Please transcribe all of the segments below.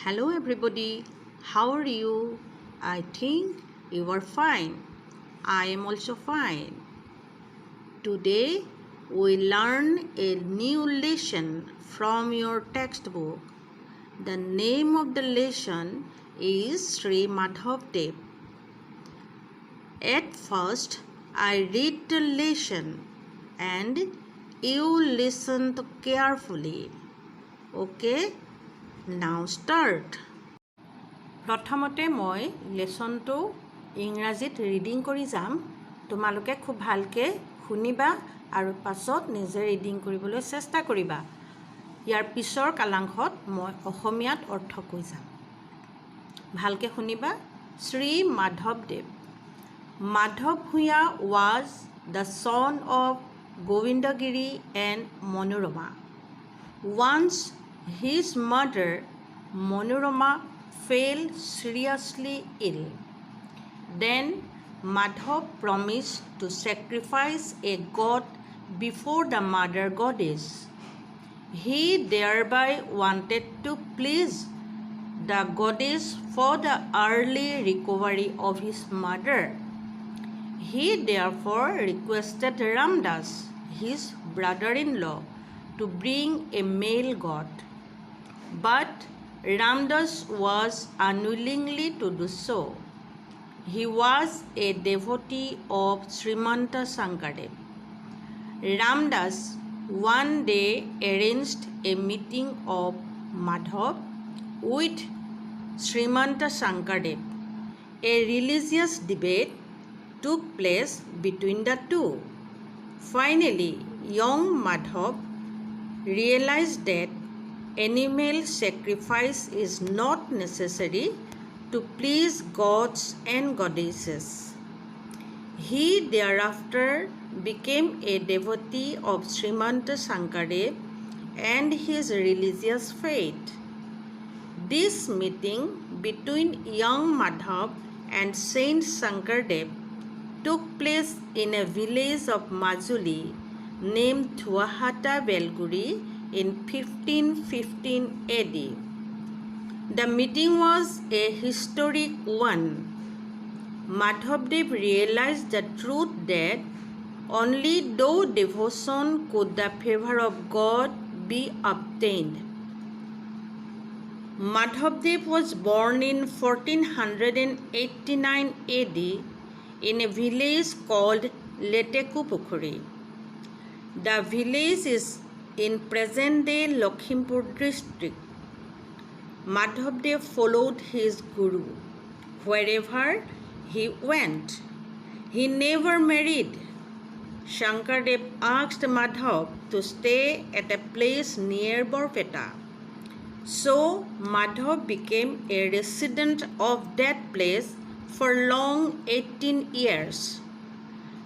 Hello everybody, how are you? I think you are fine. I am also fine. Today we learn a new lesson from your textbook. The name of the lesson is Sri Madhav Dev. At first I read the lesson and you listen carefully. Okay? Now start. প্ৰথমতে মই লেছনটো ইংৰাজীত reading কৰি যাম। তোমালোকে খুব ভালকৈ শুনিবা আৰু পাছত নিজে ৰিডিং কৰিবলৈ চেষ্টা কৰিবা। ইয়াৰ পিছৰ কালাংশত মই অসমীয়াত অৰ্থ কৈ যাম। ভালকৈ শুনিবা। Shri মাধৱদেৱ। Madhav Bhuya was the son of Govindagiri and Manorama. Once his mother Manorama fell seriously ill. Then Madhav promised to sacrifice a god before the mother goddess. He thereby wanted to please the goddess for the early recovery of his mother. He therefore requested Ramdas, his brother-in-law, to bring a male god. But Ramdas was unwillingly to do so. He was a devotee of Srimanta Sankardev. Ramdas one day arranged a meeting of Madhav with Srimanta Sankardev. A religious debate took place between the two. Finally, young Madhav realized that animal sacrifice is not necessary to please gods and goddesses. He thereafter became a devotee of Srimanta Sankardev and his religious faith. This meeting between young Madhav and Saint Sankardev took place in a village of Majuli named Dhuahata Belguri in 1515 AD. The meeting was a historic one. Madhavdev realized the truth that only through devotion could the favor of God be obtained. Madhavdev was born in 1489 AD in a village called Leteku-Pukhuri. The village is in present-day Lakhimpur district. Madhavdev followed his guru wherever he went. He never married. Shankardev asked Madhav to stay at a place near Borpeta. So Madhav became a resident of that place for long 18 years.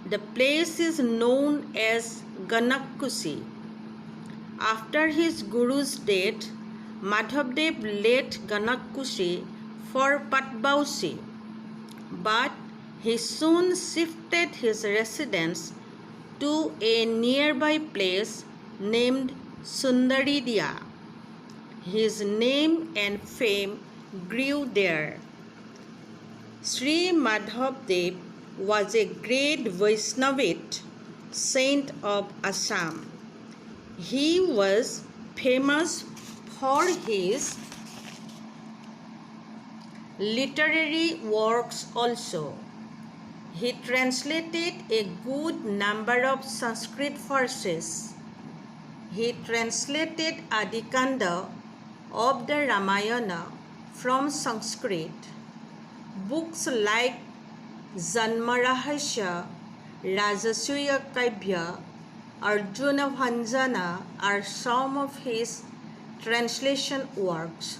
The place is known as Ganakkusi. After his guru's death, Madhavdev left Ganakkusi for Patbausi, but he soon shifted his residence to a nearby place named Sundaridia. His name and fame grew there. Sri Madhavdev was a great Vaishnavite saint of Assam. He was famous for his literary works also. He translated a good number of Sanskrit verses. He translated Adikanda of the Ramayana from Sanskrit. Books like Janmarahasya, Rajasuya Kaivya, Arjuna Bhanjana are some of his translation works.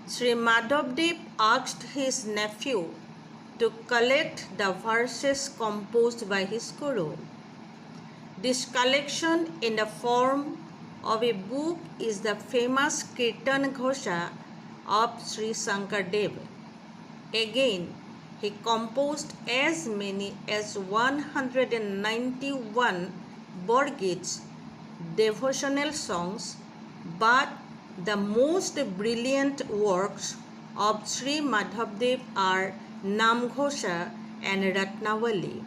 Sri Madhavdev asked his nephew to collect the verses composed by his guru. This collection in the form of a book is the famous Kirtan Ghosha of Sri Sankardev. Again, he composed as many as 191 Borgits, devotional songs, but The most brilliant works of Sri Madhavdev are Namghosha and Ratnavali.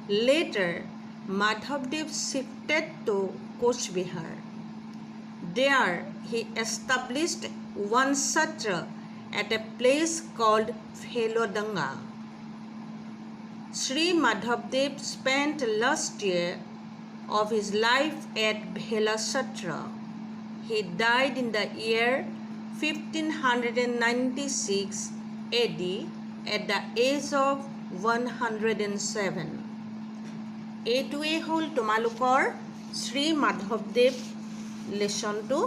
Later, Madhavdev shifted to Coach Bihar. There, he established one satra at a place called Phelodanga. Sri Madhavdev spent last year of his life at Bhela Satra. He died in the year 1596 AD at the age of 107. এইটোৱে হ'ল তোমালোকৰ শ্ৰী মাধৱদেৱ লেচনটো।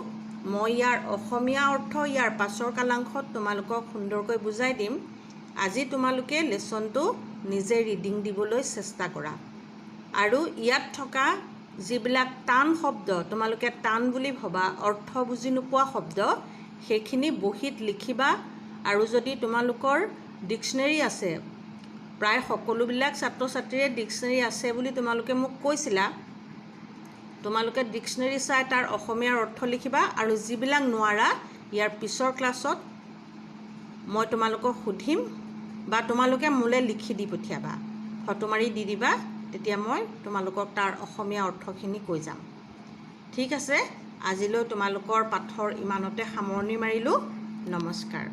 মই ইয়াৰ অসমীয়া অৰ্থ ইয়াৰ পাছৰ কালাংশত তোমালোকক সুন্দৰকৈ বুজাই দিম। আজি তোমালোকে লেচনটো নিজে ৰিডিং দিবলৈ চেষ্টা কৰা আৰু ইয়াত থকা যিবিলাক টান শব্দ তোমালোকে টান বুলি ভাবা অৰ্থ বুজি নোপোৱা শব্দ সেইখিনি বহীত লিখিবা। আৰু যদি তোমালোকৰ ডিক্সনেৰী আছে, প্ৰায় সকলোবিলাক ছাত্ৰ ছাত্ৰীৰে ডিক্সনেৰী আছে বুলি তোমালোকে মোক কৈছিলা, তোমালোকে ডিক্সনেৰী চাই তাৰ অসমীয়াৰ অৰ্থ লিখিবা। আৰু যিবিলাক নোৱাৰা ইয়াৰ পিছৰ ক্লাছত মই তোমালোকক সুধিম বা তোমালোকে মোলৈ লিখি দি পঠিয়াবা, ফটো মাৰি দি দিবা, তেতিয়া মই তোমালোকক তাৰ অসমীয়া অৰ্থখিনি কৈ যাম। ঠিক আছে, আজিলৈ তোমালোকৰ পাঠৰ ইমানতে সামৰণি মাৰিলোঁ। নমস্কাৰ।